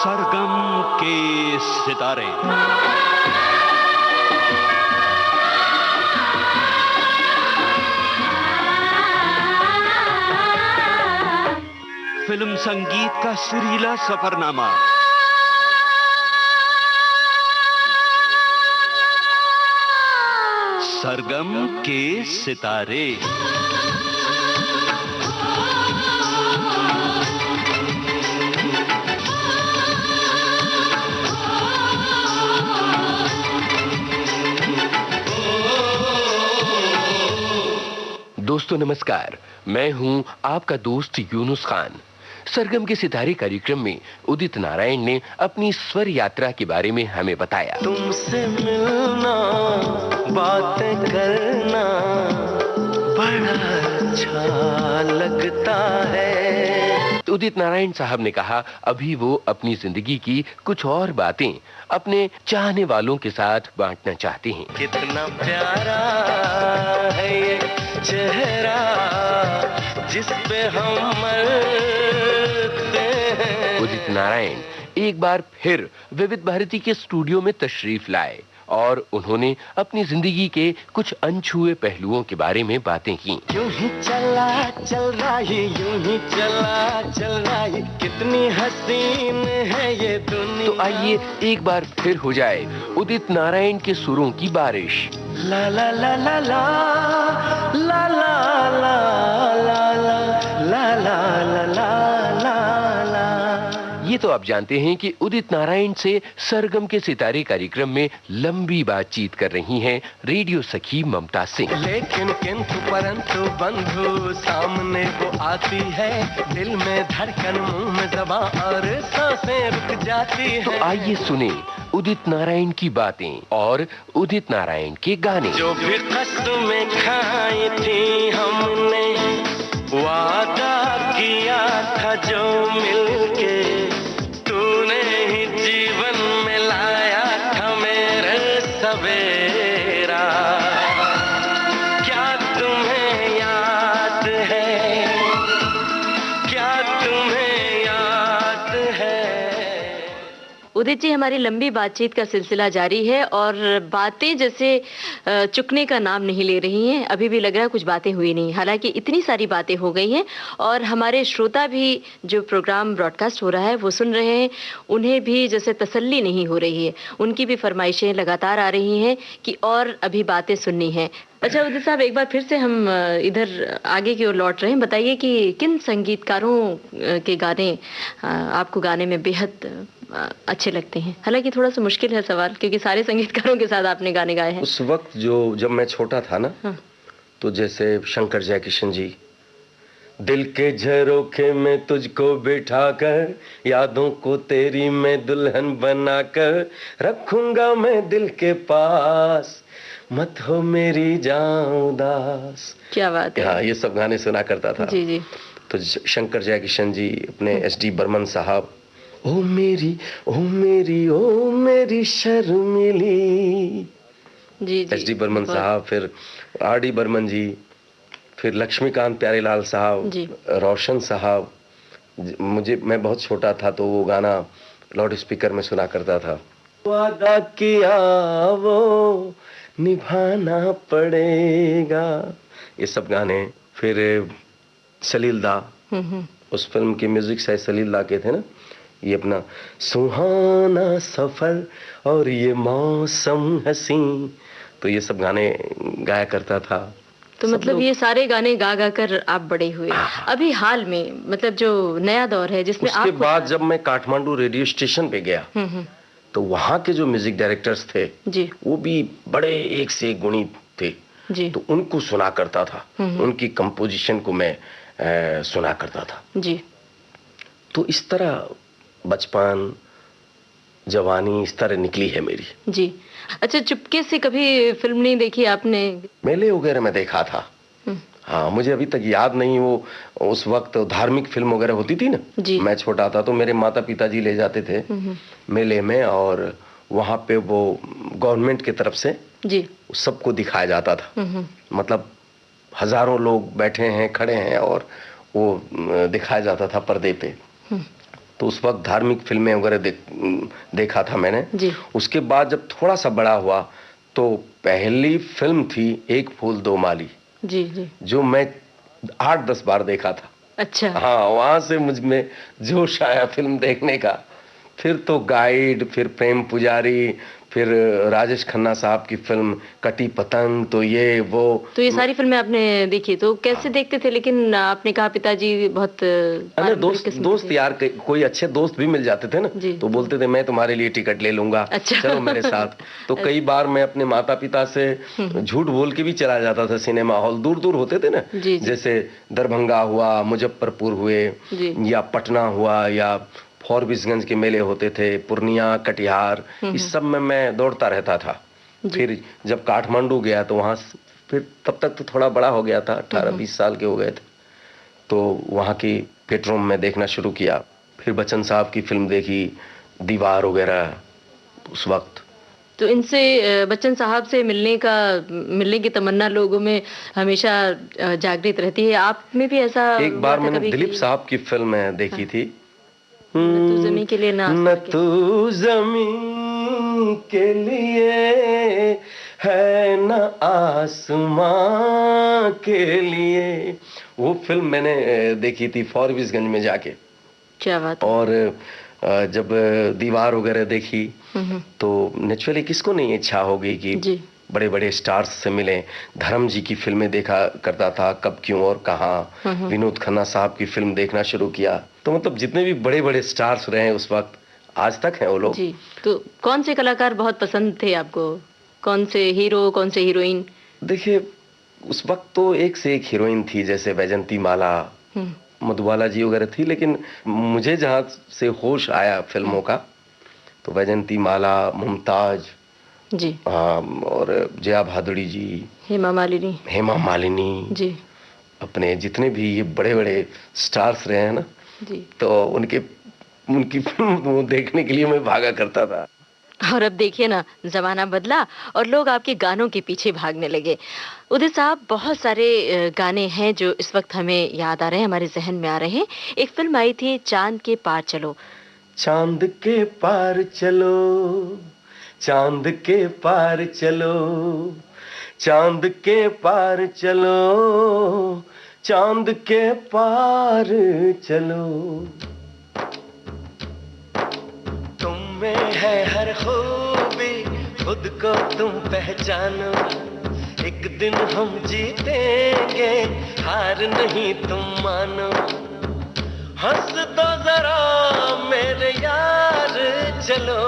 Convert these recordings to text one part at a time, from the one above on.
सरगम के सितारे। फिल्म संगीत का सुरीला सफरनामा। सरगम के सितारे। दोस्तों नमस्कार, मैं हूं आपका दोस्त यूनुस खान। सरगम के सितारे कार्यक्रम में उदित नारायण ने अपनी स्वर यात्रा के बारे में हमें बताया। तुमसे मिलना, बातें करना बड़ा अच्छा लगता है। उदित नारायण साहब ने कहा अभी वो अपनी जिंदगी की कुछ और बातें अपने चाहने वालों के साथ बांटना चाहते हैं। कितना प्यारा है ये चेहरा जिस पे हम मरते हैं। उदित नारायण एक बार फिर विविध भारती के स्टूडियो में तशरीफ लाए और उन्होंने अपनी जिंदगी के कुछ अनछुए पहलुओं के बारे में बातें की। यूं ही चला चल रहा है, यूं ही चला चल रहा है, कितनी हसीन है ये दुनिया। तो आइए एक बार फिर हो जाए उदित नारायण के सुरों की बारिश। ला ला ला ला ला ला ला ला ला ला ला ला ला। ये तो आप जानते हैं कि उदित नारायण से सरगम के सितारे कार्यक्रम में लंबी बातचीत कर रही हैं रेडियो सखी ममता सिंह। लेकिन किंतु परंतु बंधु सामने वो आती है, दिल में धड़कन मुंह में ज़बान और सांसें रुक जाती है। तो आइए सुने उदित नारायण की बातें और उदित नारायण के गाने। जो भी कस्में खाई थी हमने, वादा किया था जो मिलके, तूने ही जीवन में लाया था मेरे सवेरा। क्या तुम्हें याद है, क्या तुम्हें याद है। उदित जी, हमारी लंबी बातचीत का सिलसिला जारी है और बातें जैसे चुकने का नाम नहीं ले रही हैं। अभी भी लग रहा है कुछ बातें हुई नहीं, हालांकि इतनी सारी बातें हो गई हैं और हमारे श्रोता भी जो प्रोग्राम ब्रॉडकास्ट हो रहा है वो सुन रहे हैं, उन्हें भी जैसे तसल्ली नहीं हो रही है। उनकी भी फरमाइशें लगातार आ रही हैं कि और अभी बातें सुननी है। अच्छा उदित साहब, एक बार फिर से हम इधर आगे की ओर लौट रहे हैं। बताइए कि किन संगीतकारों के गाने आपको गाने में बेहद अच्छे लगते हैं? हालांकि थोड़ा सा मुश्किल है सवाल, क्योंकि सारे संगीतकारों के साथ आपने गाने गाए हैं। उस वक्त जब मैं छोटा था ना, हाँ। तो जैसे शंकर जयकिशन जी, दिल के झरोखे में तुझको बिठाकर, यादों को तेरी मैं दुल्हन बनाकर रखूंगा मैं दिल के पास, मत हो मेरी जान उदास। क्या बात है। हाँ, ये सब गाने सुना करता था। जी जी। तो शंकर जयकिशन जी, अपने एस.डी. बर्मन साहब, ओ मेरी ओ मेरी ओ मेरी शर्मिली, जी जी। एस.डी. बर्मन साहब, फिर आर.डी. बर्मन जी, फिर लक्ष्मीकांत प्यारेलाल साहब, रोशन साहब। मैं बहुत छोटा था तो वो गाना लाउड स्पीकर में सुना करता था। वादा किया वो निभाना पड़ेगा, ये सब गाने। फिर सलील दा, उस फिल्म की म्यूजिक शायद सलील दा के थे ना, ये अपना सुहाना सफर और ये मौसम हसी, तो ये सब गाने गाया करता था। तो मतलब ये सारे गाने गा गा कर आप बड़े हुए। अभी हाल में मतलब जो नया दौर है जिसमें उसके बाद जब मैं काठमांडू रेडियो स्टेशन पे गया तो वहाँ के जो म्यूजिक डायरेक्टर्स थे जी, वो भी बड़े एक से एक गुणी थे जी। तो उनको सुना करता था, उनकी कंपोजिशन को मैं सुना करता था जी। तो इस तरह बचपन जवानी इस तरह निकली है मेरी। जी। अच्छा, चुपके से कभी फिल्म नहीं देखी आपने? मेले वगैरह में देखा था। हाँ, मुझे अभी तक याद नहीं, वो उस वक्त धार्मिक फिल्म वगैरह होती थी ना, मैं छोटा था तो मेरे माता पिताजी ले जाते थे मेले में और वहाँ पे वो गवर्नमेंट की तरफ से जी सबको दिखाया जाता था। मतलब हजारों लोग बैठे हैं, खड़े हैं और वो दिखाया जाता था पर्दे पे। तो उस वक्त धार्मिक फिल्में वगैरह देखा था मैंने जी। उसके बाद जब थोड़ा सा बड़ा हुआ तो पहली फिल्म थी एक फूल दो माली जी जी, जो मैं 8-10 बार देखा था। अच्छा। हाँ, वहां से मुझ में जोश आया फिल्म देखने का। फिर तो गाइड, फिर प्रेम पुजारी, फिर राजेश खन्ना साहब की फिल्म कटी पतंग, तो ये वो, तो ये सारी फिल्में आपने देखी। तो कैसे देखते थे? लेकिन आपने कहा पिताजी बहुत अरे दोस्त यार, कोई अच्छे दोस्त भी मिल जाते थे ना, तो बोलते थे मैं तुम्हारे लिए टिकट ले लूंगा, अच्छा। चलो मेरे साथ। तो कई बार मैं अपने माता पिता से झूठ बोल के भी चला जाता था सिनेमा हॉल। दूर दूर होते थे ना, जैसे दरभंगा हुआ, मुजफ्फरपुर हुए, या पटना हुआ, या फॉरबिसगंज के मेले होते थे, पूर्णिया, कटिहार, इस सब में मैं दौड़ता रहता था। फिर जब काठमांडू गया तो वहां फिर तब तक तो थोड़ा बड़ा हो गया था, 18-20 साल के हो गए थे, तो वहां की थिएटरों में देखना शुरू किया। फिर बच्चन साहब की फिल्म देखी, दीवार वगैरह उस वक्त। तो इनसे, बच्चन साहब से मिलने की तमन्ना लोगों में हमेशा जागृत रहती है। आप में भी ऐसा? एक बार मैंने दिलीप साहब की फिल्म देखी थी, न तू ज़मीं के लिए न तू ज़मीं के लिए है, न आसमां के लिए। वो फिल्म मैंने देखी थी फॉरबिसगंज में जाके। क्या बात। और जब दीवार वगैरह देखी तो नेचुरली किसको नहीं इच्छा होगी कि बड़े बड़े स्टार्स से मिले। धर्म जी की फिल्में देखा करता था, कब क्यों और कहाँ। विनोद खन्ना साहब की फिल्म देखना शुरू किया। तो मतलब जितने भी बड़े बड़े स्टार्स रहे हैं उस वक्त, आज तक हैं वो लोग। जी। तो कौन से कलाकार बहुत पसंद थे आपको? कौन से हीरो, कौन से हीरोइन? देखिए, उस वक्त तो एक से एक हीरोइन थी, जैसे वैजंती माला, मधुबाला जी वगैरह थी। लेकिन मुझे जहाँ से होश आया फिल्मों का, तो वैजंती माला, मुमताज जी, और जया भादुड़ी जी, हेमा मालिनी जी, अपने जितने भी ये बड़े बड़े स्टार्स रहे हैं ना जी, तो उनकी फिल्म देखने के लिए मैं भागा करता था। और अब देखिए ना, जमाना बदला और लोग आपके गानों के पीछे भागने लगे। उदित साहब, बहुत सारे गाने हैं जो इस वक्त हमें याद आ रहे हैं, हमारे जहन में आ रहे हैं। एक फिल्म आई थी, चांद के पार चलो। चांद के पार चलो, चांद के पार चलो, चांद के पार चलो, चांद के पार चलो। तुम में है हर खूबी, खुद को तुम पहचानो। एक दिन हम जीतेंगे, हार नहीं तुम मानो। हंस दो जरा मेरे यार, चलो।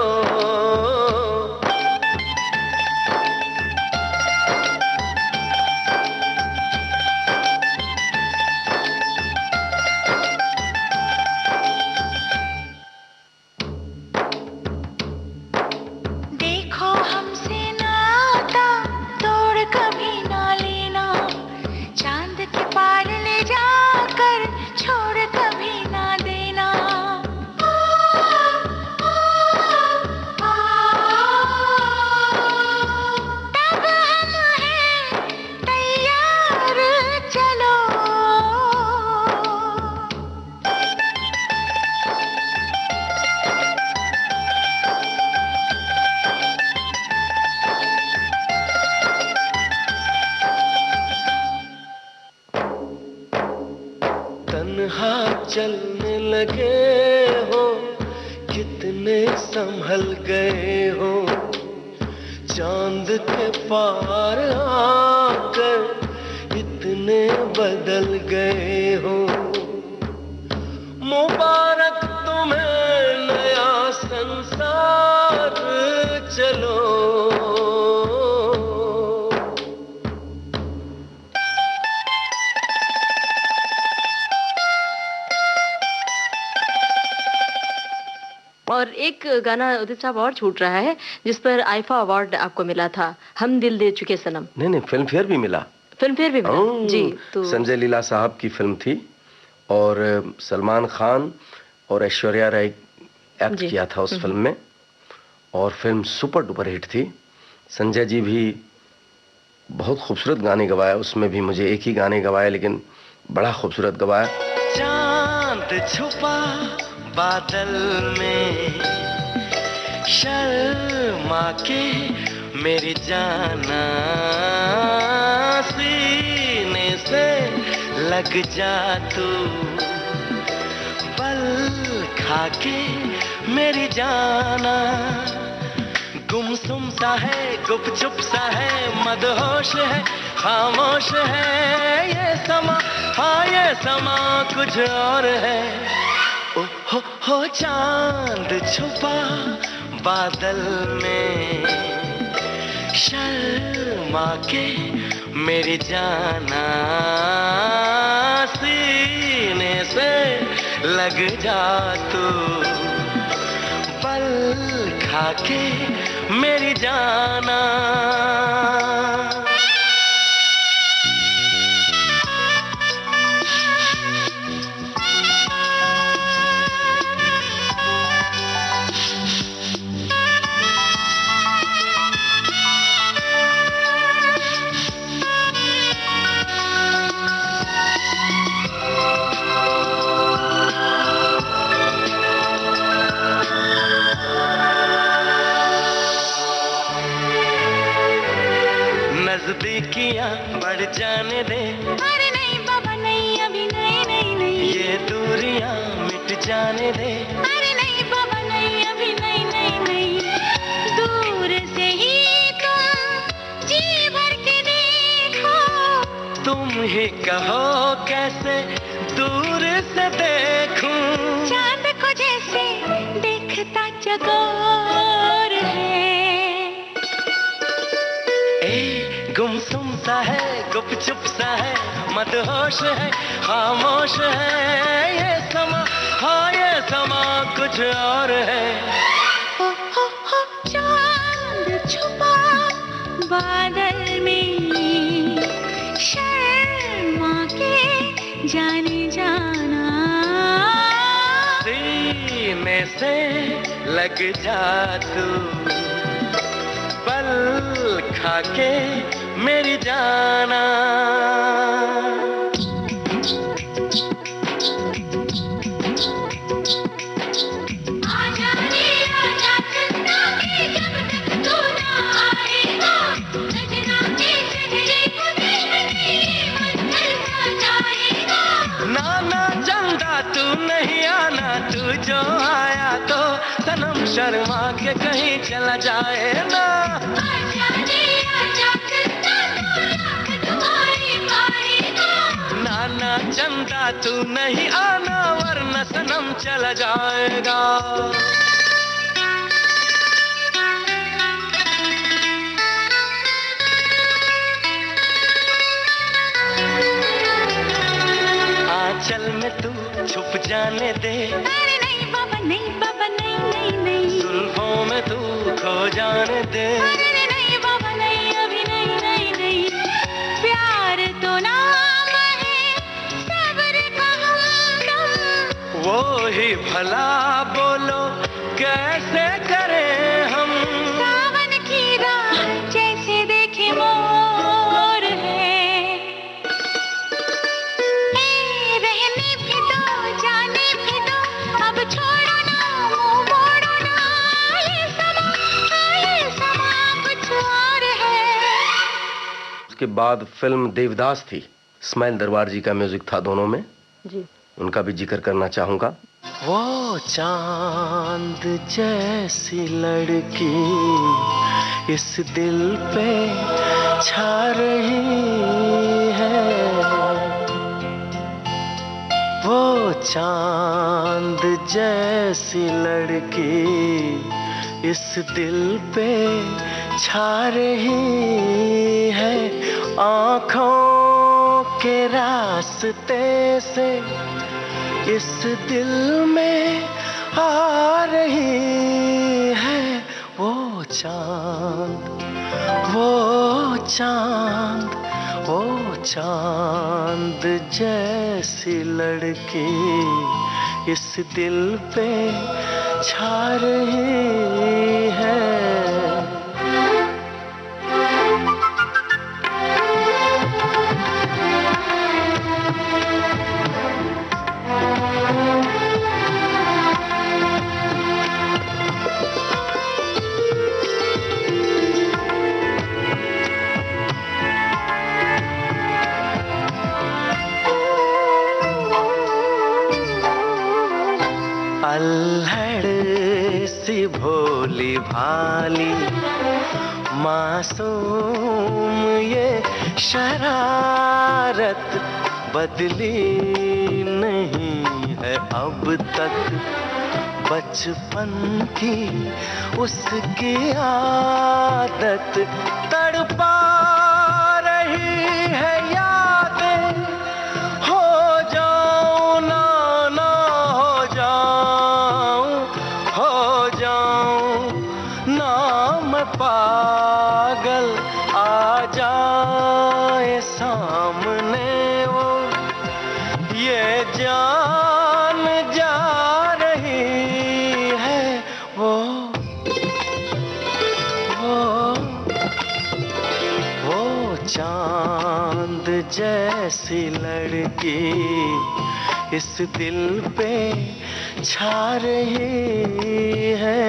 चलने लगे हो, कितने संभल गए हो। चांद के पार आकर इतने बदल गए हो। मुबारक तुम्हें नया संसार, चलो। और एक गाना उदित साहब और छूट रहा है, जिस पर आईफा अवार्ड आपको मिला था, हम दिल दे चुके सनम। नहीं, फिल्म फेयर भी मिला। जी। तो संजय लीला साहब की फिल्म थी और सलमान खान और ऐश्वर्या राय एक्ट किया था उस फिल्म में, और फिल्म सुपर डुपर हिट थी। संजय जी भी बहुत खूबसूरत गाने गवाया उसमें भी। मुझे एक ही गाने गवाया लेकिन बड़ा खूबसूरत गवाया। चांद छुपा बादल में शर्मा के मेरी जाना सीने से लग जा तू पल खा के मेरी जाना गुमसुम सा है गुपचुप सा है मदहोश है खामोश है ये समा हाँ ये समा कुछ और है ओ हो चांद छुपा बादल में शर्मा के मेरी जाना सीने से लग जा तू पल खा के मेरी जाना नजदीकियां बढ़ जाने दे अरे नहीं बाबा नहीं अभी नहीं नहीं नहीं ये दूरियां मिट जाने दे अरे नहीं बाबा नहीं अभी नहीं नहीं नहीं दूर से ही तुम जी भर के देखो तुम ही कहो कैसे दूर से देखूं चांद को जैसे देखता चकोर है गुमसुम सा है गुपचुप सा है मदहोश है खामोश है ये समा हाँ ये समा कुछ और है हो चांद छुपा बादल में शर्मा के जाने जाना सीने से लग जा तू पल खा के मेरी जाना नाना चंदा तू नहीं आना तू जो आया तो सनम शर्मा के कहीं चला जाए ना नाना चंदा तू नहीं आना वरना सनम चला जाएगा आंचल में तू छुप जाने दे अरे नहीं बाबा नहीं बाबा नहीं नहीं नहीं जुल्फों में तू खो जाने दे अरे नहीं बाबा नहीं अभी नहीं नहीं नहीं प्यार तो नाम है सब्र का हमदम वो ही भला बोलो कैसे करें हम सावन की राह जैसे देखे मोर है रहने भी दो जाने भी दो अब छोड़ो ना मुंह मोड़ो ना ये समा कुछ और है उसके बाद फिल्म देवदास थी इस्माइल दरबार जी का म्यूजिक था दोनों में जी उनका भी जिक्र करना चाहूंगा वो चांद जैसी लड़की इस दिल पे छा रही है वो चांद जैसी लड़की इस दिल पे छा रही है आँखों के रास्ते से इस दिल में आ रही है वो चांद वो चांद वो चांद जैसी लड़की इस दिल पे छा रही है अल्हड़ सी भोली भाली मासूम ये शरारत बदली नहीं है अब तक, बचपन की उसकी आदत तड़पा रही है यादें, हो जाऊं ना ना हो जाऊं ना मैं पागल, आ जाए सामने वो, ये जान जा रही है वो चांद जैसी लड़की इस दिल पे छा रही है।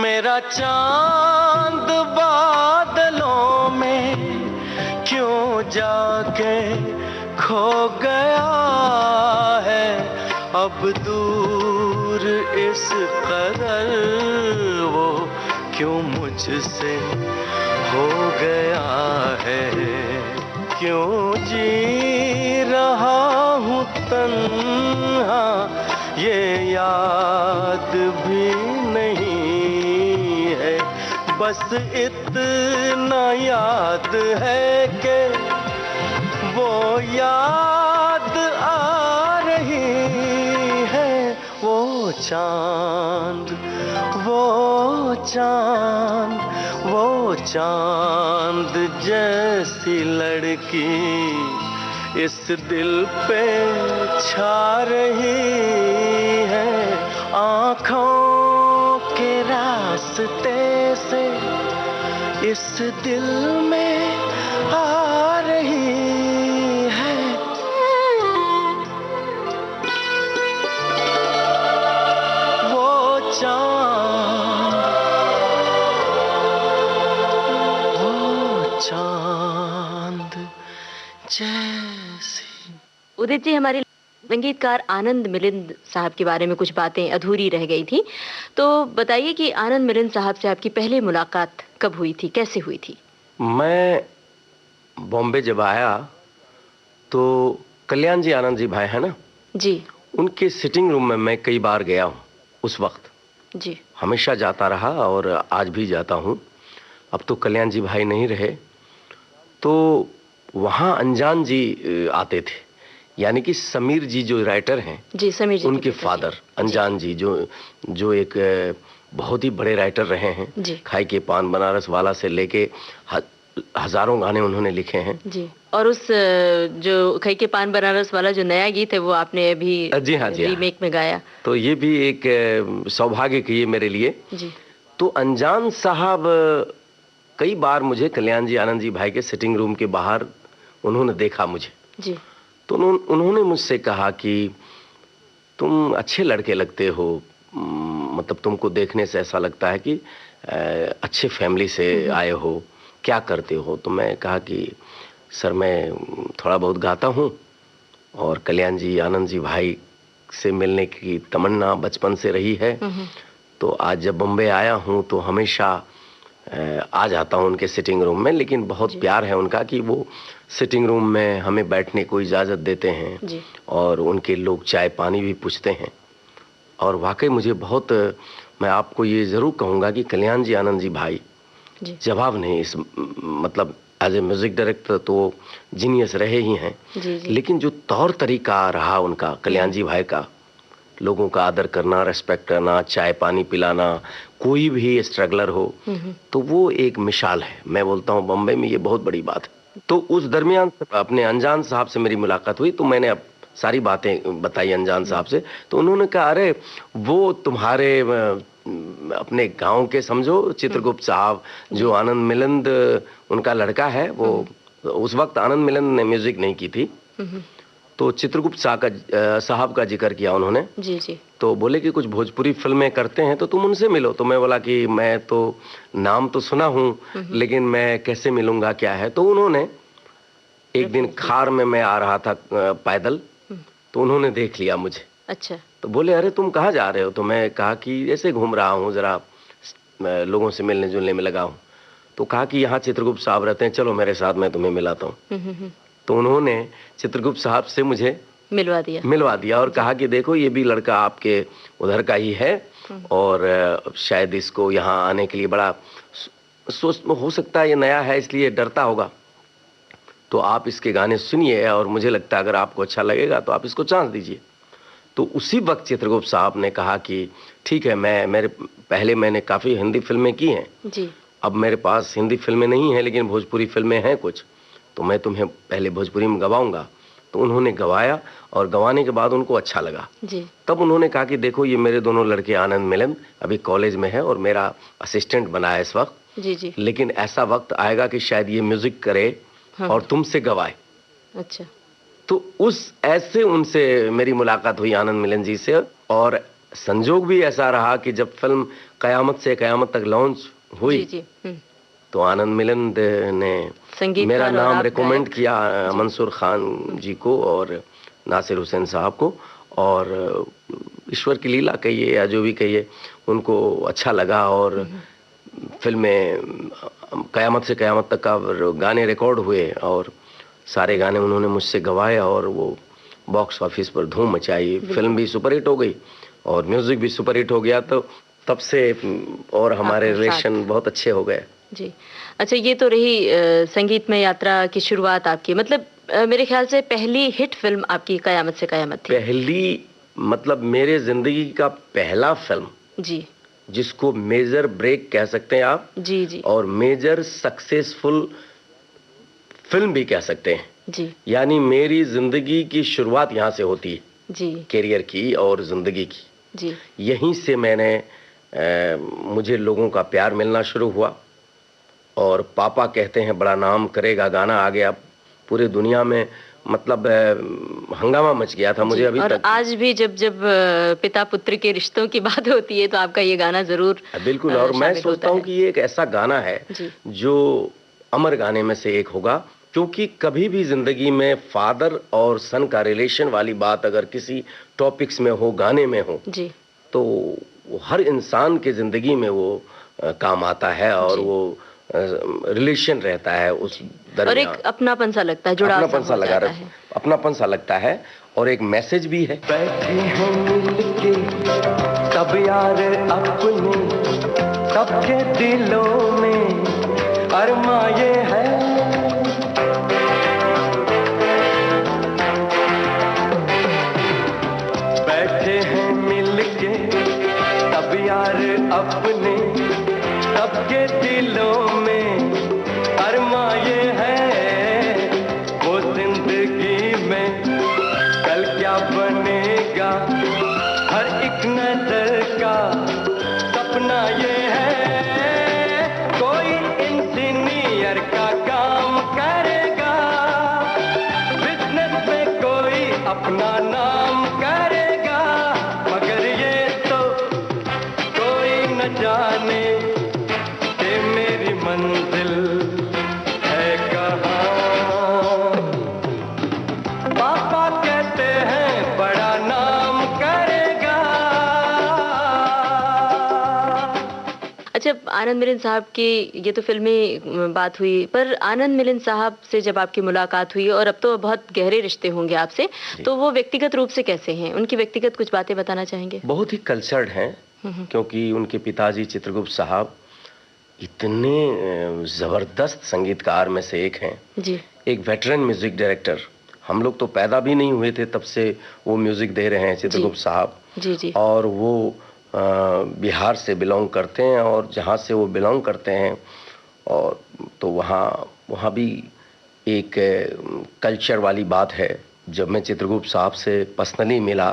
मेरा चांद बादलों में क्यों जाके खो गया है, अब दूर इस कदर वो क्यों मुझसे हो गया है, क्यों जी रहा हूँ तन्हा, ये याद भी नहीं, बस इतना याद है कि वो याद आ रही है, वो चांद जैसी लड़की इस दिल पे छा रही है, आँखों के रास्ते से इस दिल में आ रही है। वो चांद जैसी। उदित जी, हमारे संगीतकार आनंद मिलिंद साहब के बारे में कुछ बातें अधूरी रह गई थी, तो बताइए कि आनंद मिलिंद साहब से आपकी पहली मुलाकात कब हुई थी, कैसे हुई थी? मैं बॉम्बे जब आया तो कल्याण जी आनंद जी भाई है ना जी, उनके सिटिंग रूम में मैं कई बार गया हूँ। उस वक्त जी हमेशा जाता रहा और आज भी जाता हूँ। अब तो कल्याण जी भाई नहीं रहे, तो वहाँ अनजान जी आते थे, यानी कि समीर जी जो राइटर हैं जी, समीर जी उनके फादर अनजान जी जो एक बहुत ही बड़े राइटर रहे हैं। खाई के पान बनारस वाला से लेके हजारों गाने उन्होंने लिखे हैं जी। और उस जो खाई के पान बनारस वाला जो नया गीत है वो आपने अभी जी हाँ रीमेक में गाया, तो ये भी एक सौभाग्य की है मेरे लिए जी। तो अनजान साहब कई बार मुझे कल्याण जी आनंद जी भाई के सिटिंग रूम के बाहर उन्होंने देखा मुझे जी, तो उन्होंने मुझसे कहा कि तुम अच्छे लड़के लगते हो, मतलब तुमको देखने से ऐसा लगता है कि अच्छे फैमिली से आए हो, क्या करते हो? तो मैं कहा कि सर मैं थोड़ा बहुत गाता हूँ और कल्याण जी आनंद जी भाई से मिलने की तमन्ना बचपन से रही है, तो आज जब बम्बई आया हूँ तो हमेशा आ जाता हूँ उनके सिटिंग रूम में। लेकिन बहुत प्यार है उनका कि वो सिटिंग रूम में हमें बैठने को इजाज़त देते हैं और उनके लोग चाय पानी भी पूछते हैं। और वाकई मुझे बहुत, मैं आपको ये ज़रूर कहूँगा कि कल्याण जी आनंद जी भाई जवाब नहीं, इस मतलब एज ए म्यूज़िक डायरेक्टर तो जीनियस रहे ही हैं, लेकिन जो तौर तरीका रहा उनका कल्याण जी भाई का, लोगों का आदर करना, रेस्पेक्ट करना, चाय पानी पिलाना, कोई भी स्ट्रगलर हो तो वो एक मिसाल है। मैं बोलता हूँ बम्बई में ये बहुत बड़ी बात है। तो उस दरमियान अपने अनजान साहब से मेरी मुलाकात हुई, तो मैंने अब सारी बातें बताई अनजान साहब से, तो उन्होंने कहा अरे वो तुम्हारे अपने गांव के, समझो चित्रगुप्त साहब जो आनंद मिलिंद उनका लड़का है, वो उस वक्त आनंद मिलिंद ने म्यूजिक नहीं की थी, तो चित्रगुप्त साहब का जिक्र किया उन्होंने। जी जी। तो बोले कि कुछ भोजपुरी फिल्में करते हैं तो तुम उनसे मिलो। तो मैं बोला कि मैं तो नाम तो सुना हूँ लेकिन मैं कैसे मिलूंगा, क्या है। तो उन्होंने एक दिन खार में मैं आ रहा था पैदल, तो उन्होंने देख लिया मुझे। अच्छा। तो बोले अरे तुम कहाँ जा रहे हो? तो मैं कहा कि ऐसे घूम रहा हूँ, जरा लोगों से मिलने जुलने में लगा हूँ। तो कहा कि यहाँ चित्रगुप्त साहब रहते हैं, चलो मेरे साथ, मैं तुम्हें मिलाता हूँ। तो उन्होंने चित्रगुप्त साहब से मुझे मिलवा दिया और कहा कि देखो ये भी लड़का आपके उधर का ही है और शायद इसको यहाँ आने के लिए बड़ा सोच हो सकता है, ये नया है इसलिए डरता होगा, तो आप इसके गाने सुनिए और मुझे लगता है अगर आपको अच्छा लगेगा तो आप इसको चांस दीजिए। तो उसी वक्त चित्रगुप्त साहब ने कहा कि ठीक है, मैंने काफ़ी हिंदी फिल्में की हैं जी। अब मेरे पास हिंदी फिल्में नहीं हैं लेकिन भोजपुरी फिल्में हैं कुछ, तो मैं तुम्हें पहले भोजपुरी में गवाऊंगा। तो उन्होंने गवाया और गवाने के बाद उनको अच्छा लगा जी। तब उन्होंने कहा कि देखो ये मेरे दोनों लड़के आनंद मिलिंद अभी कॉलेज में है और मेरा असिस्टेंट बना है इस वक्त जी जी। लेकिन ऐसा वक्त आएगा कि शायद ये म्यूजिक करे और तुमसे गवाए। अच्छा। तो उनसे मेरी मुलाकात हुई आनंद मिलिंद जी से, और संजोग भी ऐसा रहा कि जब फिल्म कयामत से कयामत तक लॉन्च हुई जी जी। तो आनंद मिलिंद ने मेरा नाम रिकमेंड किया मंसूर खान जी को और नासिर हुसैन साहब को, और ईश्वर की लीला कहिए या जो भी कहिए, उनको अच्छा लगा और फिल्में कयामत से कयामत तक का गाने रिकॉर्ड हुए और सारे गाने उन्होंने मुझसे गवाए और वो बॉक्स ऑफिस पर धूम मचाई। फिल्म भी सुपरहिट हो गई और म्यूजिक भी सुपरहिट हो गया। तो तब से और हमारे रिलेशन बहुत अच्छे हो गए जी। अच्छा, ये तो रही संगीत में यात्रा की शुरुआत आपकी, मतलब मेरे ख्याल से पहली हिट फिल्म आपकी कयामत से कयामत थी। पहली मतलब मेरे जिंदगी का पहला फिल्म जी, जिसको मेजर ब्रेक कह सकते हैं आप जी जी, और मेजर सक्सेसफुल फिल्म भी कह सकते हैं जी। यानी मेरी जिंदगी की शुरुआत यहाँ से होती है जी, कैरियर की और जिंदगी की जी। यहीं से मुझे लोगों का प्यार मिलना शुरू हुआ और पापा कहते हैं बड़ा नाम करेगा गाना आ गया पूरे दुनिया में, मतलब हंगामा मच गया था मुझे अभी और तक। आज भी जब पिता पुत्र के रिश्तों की बात होती है तो आपका ये गाना जरूर बिल्कुल, और मैं सोचता हूँ कि ये एक ऐसा गाना है जो अमर गाने में से एक होगा, क्योंकि कभी भी जिंदगी में फादर और सन का रिलेशन वाली बात अगर किसी टॉपिक्स में हो, गाने में हो जी, तो हर इंसान के जिंदगी में वो काम आता है और वो रिलेशन रहता है उस दरमियान, और एक अपनापन सा लगता है, जुड़ाव सा लगा रहता है, अपनापन सा लगता है और एक मैसेज भी है। बैठे हैं मिलके तब यार अपने, सबके दिलों में अरमा ये है, बैठे हैं मिलके तब यार अपने, सबके दिलों में अरमा ये है, वो जिंदगी में कल क्या बनेगा हर एक नजर का सपना ये है, कोई इंजीनियर का काम करेगा, बिजनेस में कोई अपना नाम करेगा, मगर ये तो कोई न जाने मंजिल है कहाँ। पापा कहते हैं बड़ा नाम करेगा। अच्छा, आनंद मिलिंद साहब की ये तो फिल्मी बात हुई, पर आनंद मिलिंद साहब से जब आपकी मुलाकात हुई और अब तो बहुत गहरे रिश्ते होंगे आपसे, तो वो व्यक्तिगत रूप से कैसे हैं? उनकी व्यक्तिगत कुछ बातें बताना चाहेंगे? बहुत ही कल्चर्ड हैं, क्योंकि उनके पिताजी चित्रगुप्त साहब इतने जबरदस्त संगीतकार में से एक हैं जी, एक वेटरन म्यूजिक डायरेक्टर। हम लोग तो पैदा भी नहीं हुए थे तब से वो म्यूजिक दे रहे हैं चित्रगुप्त साहब जी जी, और वो बिहार से बिलोंग करते हैं और जहाँ से वो बिलोंग करते हैं और तो वहाँ भी एक कल्चर वाली बात है। जब मैं चित्रगुप्त साहब से पर्सनली मिला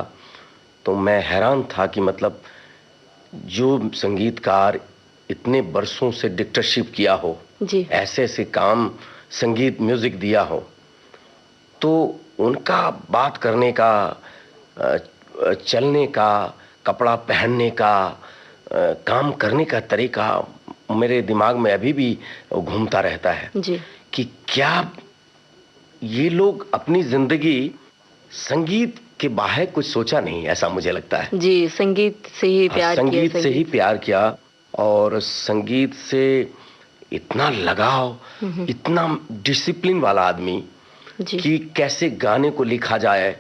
तो मैं हैरान था कि मतलब जो संगीतकार इतने बरसों से डिक्टेटरशिप किया हो जी, ऐसे ऐसे काम संगीत म्यूजिक दिया हो, तो उनका बात करने का, चलने का, कपड़ा पहनने का, काम करने का तरीका मेरे दिमाग में अभी भी घूमता रहता है जी, कि क्या ये लोग अपनी जिंदगी संगीत के बाहर कुछ सोचा नहीं, ऐसा मुझे लगता है। जी, संगीत से ही प्यार किया, संगीत से ही प्यार किया और संगीत से इतना लगाव, इतना डिसिप्लिन वाला आदमी जी, कि कैसे गाने को लिखा जाए,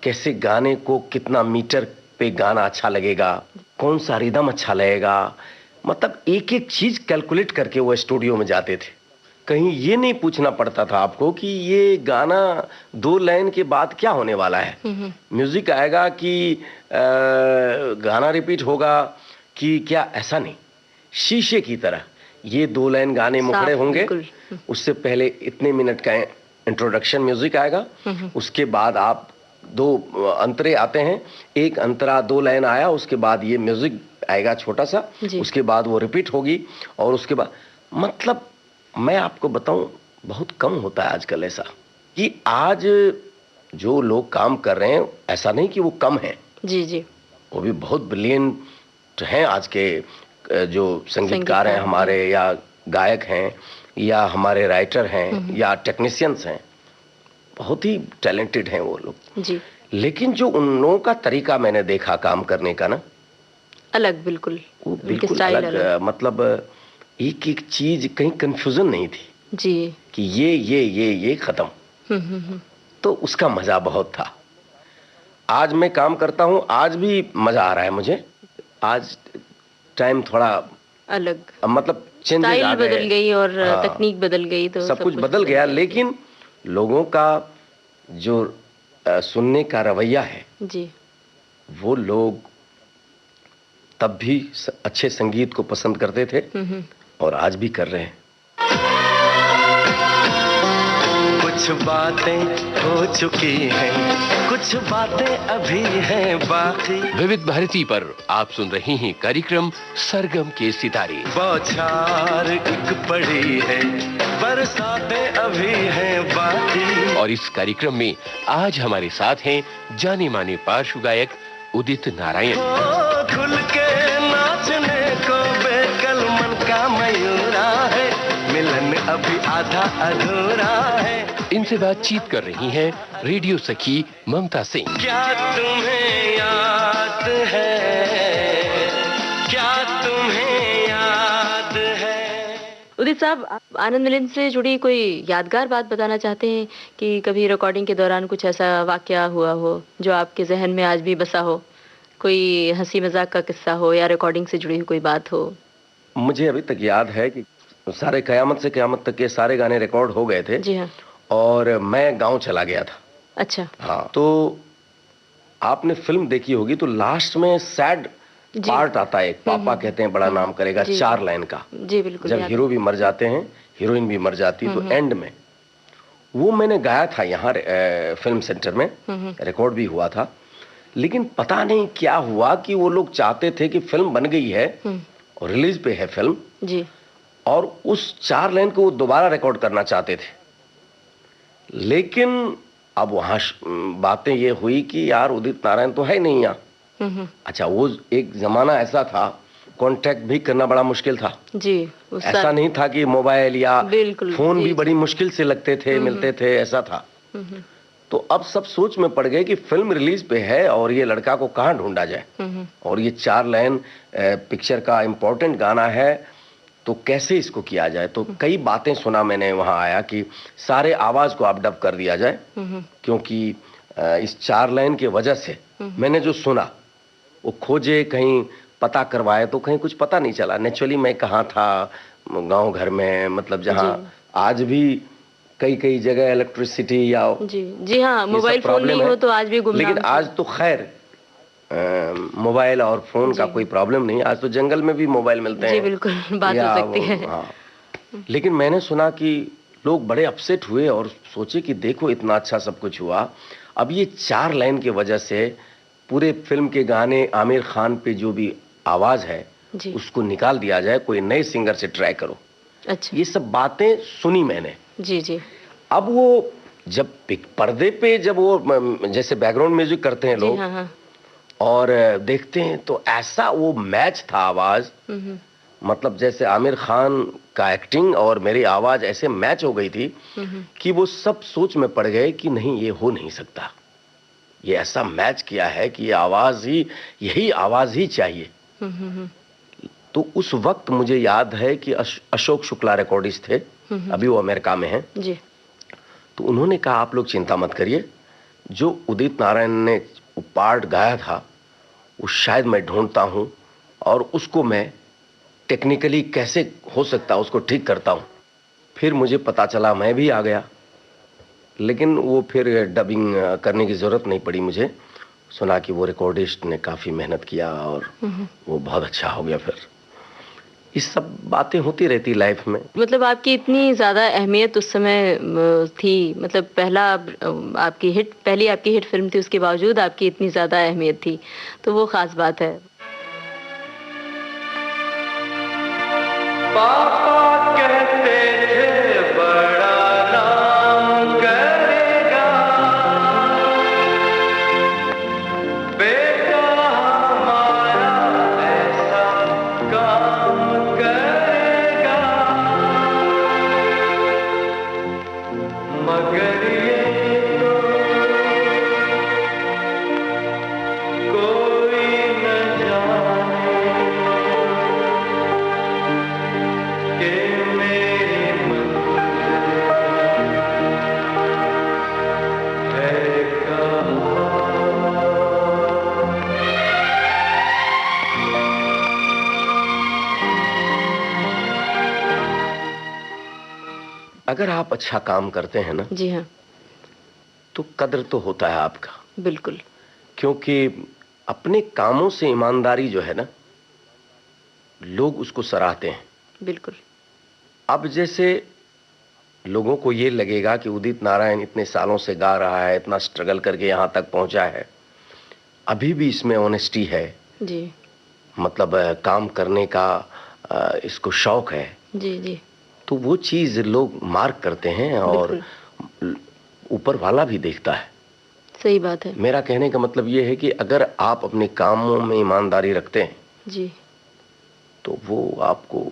कैसे गाने को कितना मीटर पे गाना अच्छा लगेगा, कौन सा रिदम अच्छा लगेगा, मतलब एक एक चीज कैलकुलेट करके वो स्टूडियो में जाते थे। कहीं ये नहीं पूछना पड़ता था आपको कि ये गाना 2 लाइन के बाद क्या होने वाला है, म्यूजिक आएगा कि गाना रिपीट होगा कि क्या, ऐसा नहीं। शीशे की तरह ये 2 लाइन गाने मुखड़े होंगे, उससे पहले इतने मिनट का इंट्रोडक्शन म्यूजिक आएगा, उसके बाद आप 2 अंतरे आते हैं, एक अंतरा 2 लाइन आया, उसके बाद ये म्यूजिक आएगा छोटा सा, उसके बाद वो रिपीट होगी और उसके बाद, मतलब मैं आपको बताऊं बहुत कम होता है आजकल ऐसा कि आज जो लोग काम कर रहे हैं, ऐसा नहीं कि वो कम हैं, जी जी, वो भी बहुत ब्रिलियंट हैं आज के जो संगीतकार हैं हमारे, या गायक हैं, या हमारे राइटर हैं, या टेक्नीशियंस हैं, बहुत ही टैलेंटेड हैं वो लोग जी। लेकिन जो उन लोगों का तरीका मैंने देखा काम करने का ना, अलग, बिल्कुल, वो बिल्कुल अलग, मतलब एक एक चीज, कहीं कंफ्यूजन नहीं थी जी, कि ये खत्म। तो उसका मजा बहुत था। आज मैं काम करता हूं, आज भी मजा आ रहा है मुझे। आज टाइम थोड़ा अलग, मतलब चेंजेस आ गए, बदल गई और तकनीक बदल गई, तो सब कुछ बदल गया, लेकिन लोगों का जो सुनने का रवैया है जी, वो लोग तब भी अच्छे संगीत को पसंद करते थे और आज भी कर रहे हैं। कुछ बातें हो चुकी हैं, कुछ बातें अभी हैं बाकी। विविध भारती पर आप सुन रहे हैं कार्यक्रम सरगम के सितारे। बौछार एक पड़ी है, बरसातें अभी हैं बाकी। और इस कार्यक्रम में आज हमारे साथ हैं जाने माने पार्श्व गायक उदित नारायण। खुल के नाचने को बेकल मन का मयूरा है, मिलन अभी आधा अधूरा है। इनसे बातचीत कर रही हैं रेडियो सखी ममता सिंह। क्या तुम्हें याद है, क्या तुम्हें याद है। उदित साहब, आप आनंद मिलन से जुड़ी कोई यादगार बात बताना चाहते हैं कि कभी रिकॉर्डिंग के दौरान कुछ ऐसा वाकया हुआ हो जो आपके जहन में आज भी बसा हो, कोई हंसी मजाक का किस्सा हो या रिकॉर्डिंग से जुड़ी हुई कोई बात हो? मुझे अभी तक याद है कि सारे कयामत से कयामत तक के सारे गाने रिकॉर्ड हो गए थे। जी हाँ। और मैं गांव चला गया था। अच्छा। हाँ, तो आपने फिल्म देखी होगी तो लास्ट में सैड पार्ट आता है, एक पापा कहते हैं बड़ा नाम करेगा, 4 लाइन का। जी बिल्कुल। जब हीरो भी मर जाते हैं, हीरोइन भी मर जाती, तो एंड में वो मैंने गाया था यहाँ फिल्म सेंटर में, रिकॉर्ड भी हुआ था। लेकिन पता नहीं क्या हुआ कि वो लोग चाहते थे कि फिल्म बन गई है और रिलीज पे है फिल्म जी, और उस 4 लाइन को वो दोबारा रिकॉर्ड करना चाहते थे। लेकिन अब वहां बातें ये हुई कि यार उदित नारायण तो है नहीं यहाँ। अच्छा, वो एक जमाना ऐसा था, कांटेक्ट भी करना बड़ा मुश्किल था जी। ऐसा नहीं था कि मोबाइल या फोन भी बड़ी मुश्किल से लगते थे, मिलते थे, ऐसा था। तो अब सब सोच में पड़ गए कि फिल्म रिलीज पे है और ये लड़का को कहाँ ढूंढा जाए, और ये 4 लाइन पिक्चर का इंपॉर्टेंट गाना है, तो कैसे इसको किया जाए। तो कई बातें सुना मैंने, वहां आया कि सारे आवाज को आप डब कर दिया जाए, क्योंकि इस 4 लाइन के वजह से मैंने जो सुना वो खोजे, कहीं पता करवाए तो कहीं कुछ पता नहीं चला। नेचुरली मैं कहाँ था, गांव घर में, मतलब जहाँ आज भी कई जगह इलेक्ट्रिसिटी या जी हाँ, मोबाइल फोन नहीं हो तो आज भी गुमनाम। लेकिन आज तो खैर मोबाइल और फोन का कोई प्रॉब्लम नहीं, आज तो जंगल में भी मोबाइल मिलते हैं। जी बिल्कुल, बात हो सकती है। हाँ। लेकिन मैंने सुना कि लोग बड़े अपसेट हुए और सोचे कि देखो इतना अच्छा सब कुछ हुआ, अब ये 4 लाइन की वजह से पूरे फिल्म के गाने आमिर खान पे जो भी आवाज है जी। उसको निकाल दिया जाए, कोई नए सिंगर से ट्राई करो। अच्छा। ये सब बातें सुनी मैंने। जी जी। अब वो जब पर्दे पे जब वो जैसे बैकग्राउंड म्यूजिक करते हैं जी लोग, हाँ हाँ। और देखते हैं तो ऐसा वो मैच था आवाज, मतलब जैसे आमिर खान का एक्टिंग और मेरी आवाज ऐसे मैच हो गई थी कि वो सब सोच में पड़ गए कि नहीं ये हो नहीं सकता, ये ऐसा मैच किया है कि ये आवाज ही, यही आवाज ही चाहिए। तो उस वक्त मुझे याद है कि अशोक शुक्ला रिकॉर्डिस्ट थे, अभी वो अमेरिका में हैं जी। तो उन्होंने कहा आप लोग चिंता मत करिए, जो उदित नारायण ने पार्ट गाया था वो शायद मैं ढूंढता हूं और उसको मैं टेक्निकली कैसे हो सकता उसको ठीक करता हूं। फिर मुझे पता चला, मैं भी आ गया, लेकिन वो फिर डबिंग करने की जरूरत नहीं पड़ी मुझे। सुना कि वो रिकॉर्डिस्ट ने काफी मेहनत किया और वो बहुत अच्छा हो गया। फिर ये सब बातें होती रहती लाइफ में। मतलब आपकी इतनी ज्यादा अहमियत उस समय थी, मतलब पहली आपकी हिट फिल्म थी, उसके बावजूद आपकी इतनी ज्यादा अहमियत थी, तो वो खास बात है। पापा कहते थे बड़ा नाम करेगा, बेटा हमारा ऐसा काम करेगा, मगर ये तो कोई न जाने कि मेरी मंजिल है कहाँ। अगर आप अच्छा काम करते हैं ना, जी हाँ, तो कद्र तो होता है आपका, बिल्कुल। क्योंकि अपने कामों से ईमानदारी जो है ना, लोग उसको सराहते हैं। बिल्कुल। अब जैसे लोगों को ये लगेगा कि उदित नारायण इतने सालों से गा रहा है, इतना स्ट्रगल करके यहां तक पहुंचा है, अभी भी इसमें ऑनेस्टी है, जी मतलब काम करने का इसको शौक है, जी जी। तो वो चीज लोग मार्क करते हैं और ऊपर वाला भी देखता है। सही बात है। मेरा कहने का मतलब ये है कि अगर आप अपने कामों में ईमानदारी रखते हैं जी, तो वो आपको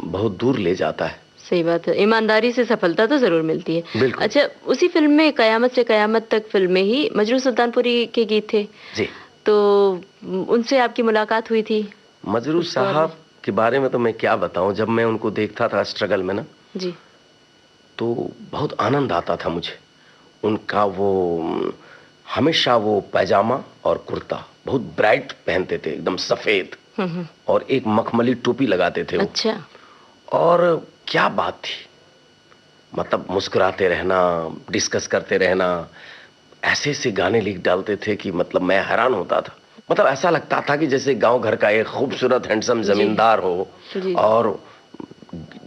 बहुत दूर ले जाता है। सही बात है, ईमानदारी से सफलता तो जरूर मिलती है। बिल्कुल। अच्छा, उसी फिल्म में कयामत से कयामत तक फिल्म में ही मजरू सुल्तानपुरी के गीत थे जी, तो उनसे आपकी मुलाकात हुई थी? मजरू साहब के बारे में तो मैं क्या बताऊं, जब मैं उनको देखता था स्ट्रगल में ना, जी, तो बहुत आनंद आता था मुझे। उनका वो हमेशा वो पैजामा और कुर्ता बहुत ब्राइट पहनते थे, एकदम सफेद, और एक मखमली टोपी लगाते थे वो। अच्छा। और क्या बात थी, मतलब मुस्कुराते रहना, डिस्कस करते रहना, ऐसे ऐसे गाने लिख डालते थे कि मतलब मैं हैरान होता था। मतलब ऐसा लगता था कि जैसे गांव घर का एक खूबसूरत हैंडसम जमींदार हो, और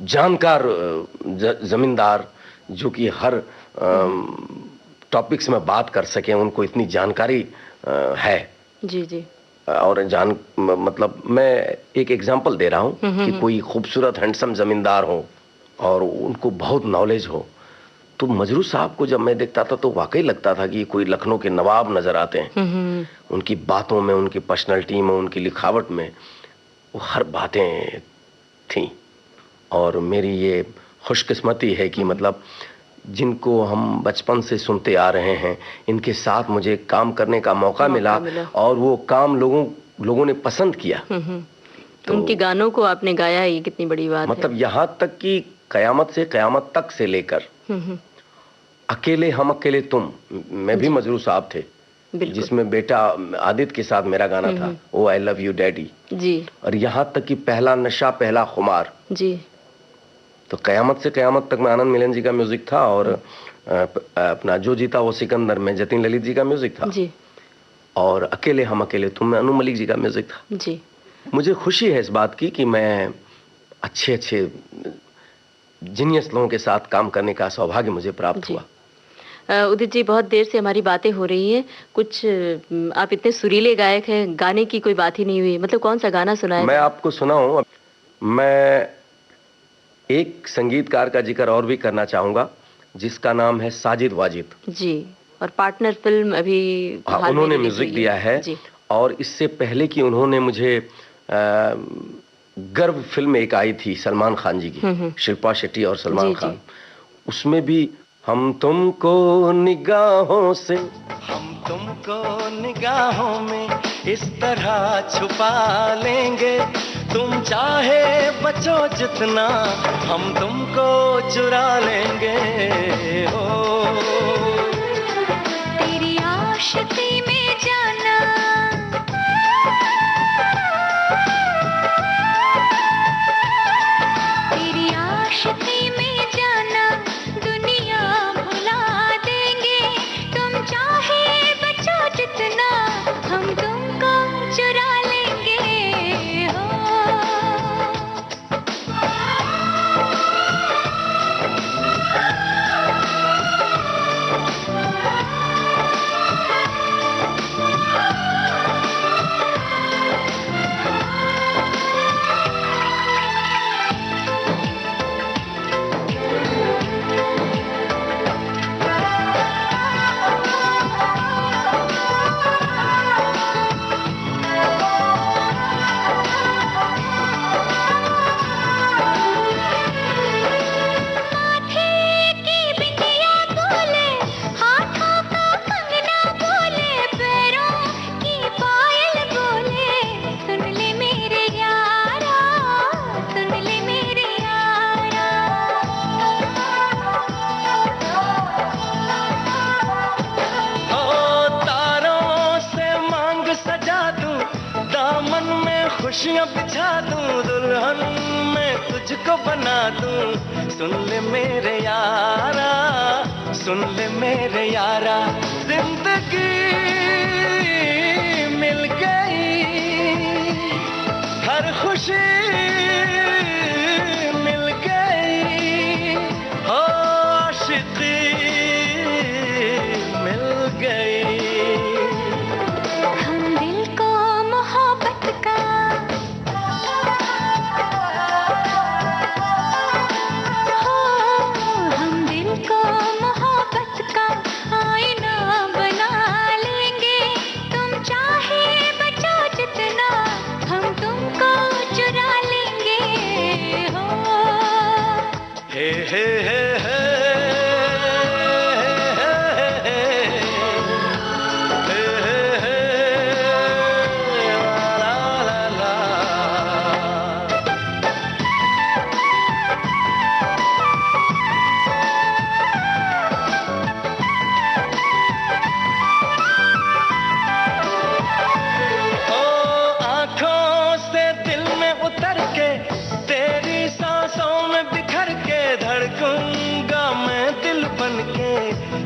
जानकार जमींदार जो कि हर टॉपिक्स में बात कर सके, उनको इतनी जानकारी है। जी जी। और मतलब मैं एक एग्जांपल दे रहा हूं कि कोई खूबसूरत हैंडसम जमींदार हो और उनको बहुत नॉलेज हो, तो मजरू साहब को जब मैं देखता था तो वाकई लगता था कि कोई लखनऊ के नवाब नजर आते हैं। उनकी बातों में, उनकी पर्सनालिटी में, उनकी लिखावट में वो हर बातें थी। और मेरी ये खुशकिस्मती है कि मतलब जिनको हम बचपन से सुनते आ रहे हैं, इनके साथ मुझे काम करने का मौका मिला और वो काम लोगों ने पसंद किया। तो उनके गानों को आपने गाया, ये कितनी बड़ी बात है। मतलब यहाँ तक कि कयामत से कयामत तक से लेकर अकेले हम अकेले तुम में भी मजरू साहब थे, जिसमें बेटा आदित्य के साथ मेरा गाना था, ओ आई लव यू डैडी जी। और यहाँ तक कि पहला नशा पहला खुमार जी। तो कयामत से कयामत तक में आनंद मिलन जी का म्यूजिक था, और अपना जो जीता वो सिकंदर में जतिन ललित जी का म्यूजिक था जी। और अकेले हम अकेले तुम में अनु मलिक जी का म्यूजिक था जी। मुझे खुशी है इस बात की कि मैं अच्छे जीनियस लोगों के साथ काम करने का सौभाग्य मुझे प्राप्त हुआ। उदित जी, बहुत देर से हमारी बातें हो रही हैं। कुछ आप इतने सुरीले गायक हैं, गाने की कोई बात ही नहीं हुई। मतलब कौन सा गाना सुनाए? मैं आपको सुनाऊं। मैं एक संगीतकार का जिक्र और भी करना चाहूंगा, जिसका नाम है साजिद वाजिद जी। और पार्टनर फिल्म अभी उन्होंने म्यूजिक दिया है जी। और इससे पहले कि उन्होंने मुझे गर्व फिल्म एक आई थी सलमान खान जी की, शिल्पा शेट्टी और सलमान खान, उसमें भी हम तुमको निगाहों से, हम तुमको निगाहों में इस तरह छुपा लेंगे, तुम चाहे बचो जितना हम तुमको चुरा लेंगे। हो तेरी आशिकी में जाना, तेरी आशिकी में जाना, दुनिया भुला देंगे, तुम चाहे बचो जितना हम तुमको चुरा लेंगे। हो खुशियां बिछा दूं, दुल्हन मैं तुझको बना दूं। सुन ले मेरे यारा, सुन ले मेरे यारा, जिंदगी मिल गई, हर खुशी मिल गई, हो आशिकी मिल गई।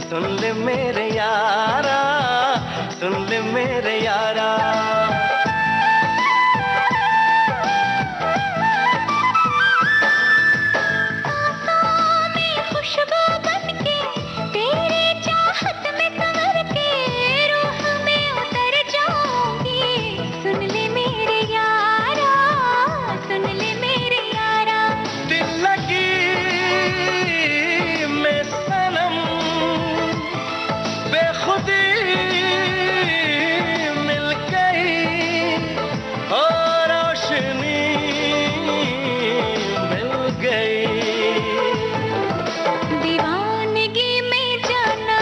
सुन ले मेरे यारा, सुन ले मेरे यारा। खुशबू बनके तेरी चाहत में संवर के रूह में उतर जाऊंगी। सुन ले मेरे यारा, सुन ले मेरे यारा। दिल लगी मैं सनम बेखुदी मिल गई, और रोशनी मिल गई। दीवानगी में जाना,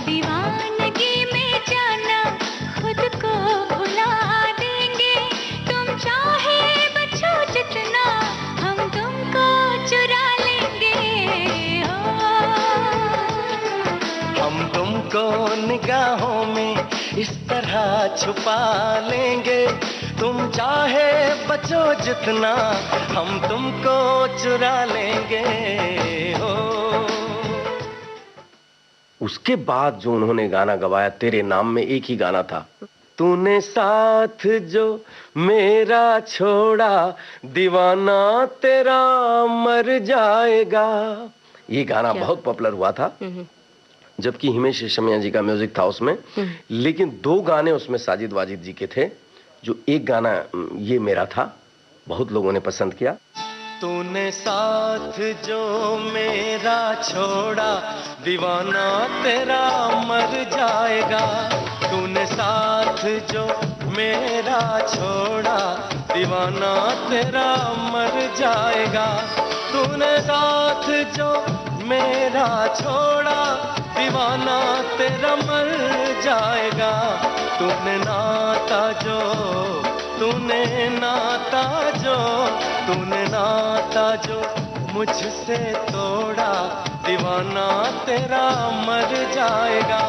दीवानगी में जाना, खुद को भुला देंगे, तुम चाहे बचो जितना हम तुमको चुरा लेंगे। हम तुमको निगाहों में इस तरह छुपा लेंगे, तुम चाहे बचो जितना हम तुमको चुरा लेंगे। हो उसके बाद जो उन्होंने गाना गवाया तेरे नाम में, एक ही गाना था, तूने साथ जो मेरा छोड़ा, दीवाना तेरा मर जाएगा। ये गाना बहुत पॉपुलर हुआ था, जबकि हिमेश रेशमिया जी का म्यूजिक था उसमें, लेकिन 2 गाने उसमें साजिद वाजिद जी के थे। जो एक गाना ये मेरा था, बहुत लोगों ने पसंद किया। तूने साथ जो मेरा छोड़ा, दीवाना तेरा मर जाएगा। तूने साथ जो मेरा छोड़ा, दीवाना तेरा मर जाएगा। तूने साथ जो मेरा छोड़ा, दीवाना तेरा मर जाएगा। तूने नाता जो मुझसे तोड़ा, दीवाना तेरा मर जाएगा।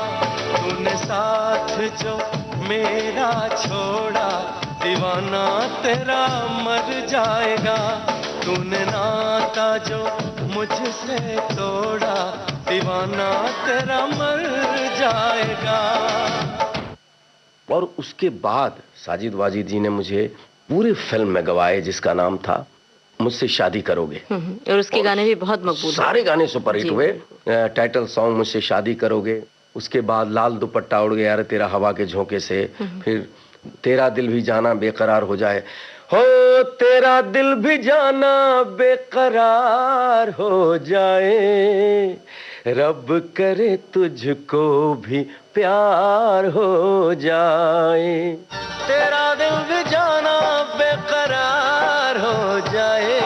तूने साथ जो मेरा छोड़ा, दीवाना तेरा मर जाएगा। तूने नाता जो मुझसे तोड़ा, दीवाना तेरा मर जाएगा। और उसके बाद साजिद वाजिद जी ने मुझे पूरी फिल्म में गवाए, जिसका नाम था मुझसे शादी करोगे। और उसके गाने भी बहुत मकबूल, सारे गाने सुपरहिट हुए। टाइटल सॉन्ग मुझसे शादी करोगे, उसके बाद लाल दुपट्टा उड़ गया रे तेरा हवा के झोंके से, फिर तेरा दिल भी जाना बेकरार हो जाए, हो तेरा दिल भी जाना बेकरार हो जाए, रब करे तुझको भी प्यार हो जाए। तेरा दिल भी जाना बेकरार हो जाए,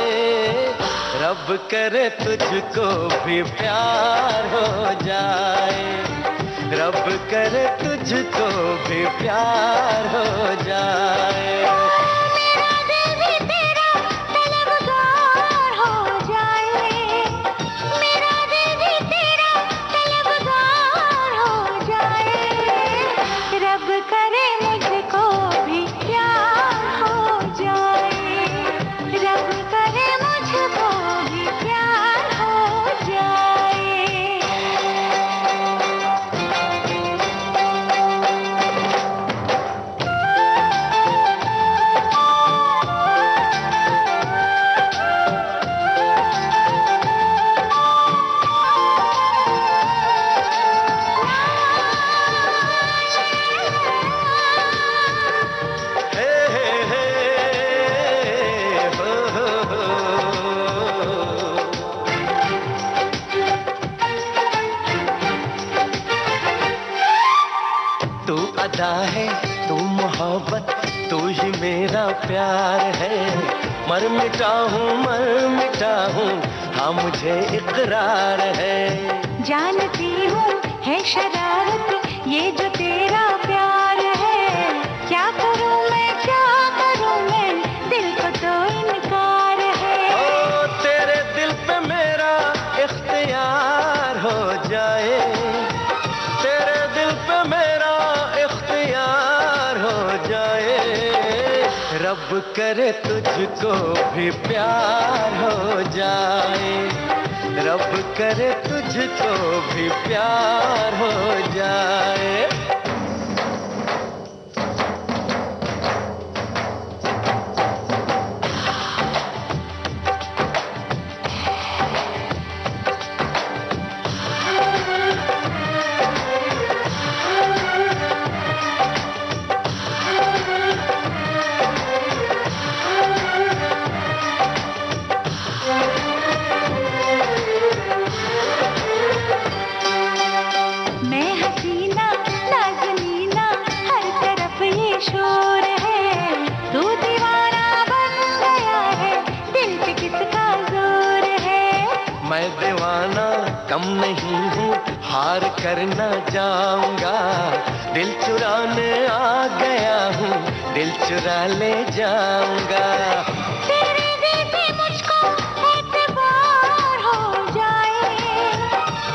रब करे तुझको भी प्यार हो जाए, रब करे तुझको भी प्यार हो जाए। है तू मोहब्बत, तू ही मेरा प्यार है। मर मिटा हूँ हाँ मुझे इकरार है। जानती हूँ है शरारत ये जो तेरा प्यार है, क्या करूँ मैं दिल को तो इनकार है। ओ तेरे दिल पे मेरा इख्तियार हो जाए, तेरे दिल पे मेरा इख्तियार हो जाए। रब करे तुझको भी प्यार हो जाए, रब करे तुझको भी प्यार हो जाए। मैं दीवाना कम नहीं हूँ, हार कर न जाऊंगा। दिल चुराने आ गया हूँ, दिल चुरा ले जाऊंगा। तेरे दिल पे मुझको एतबार हो जाए,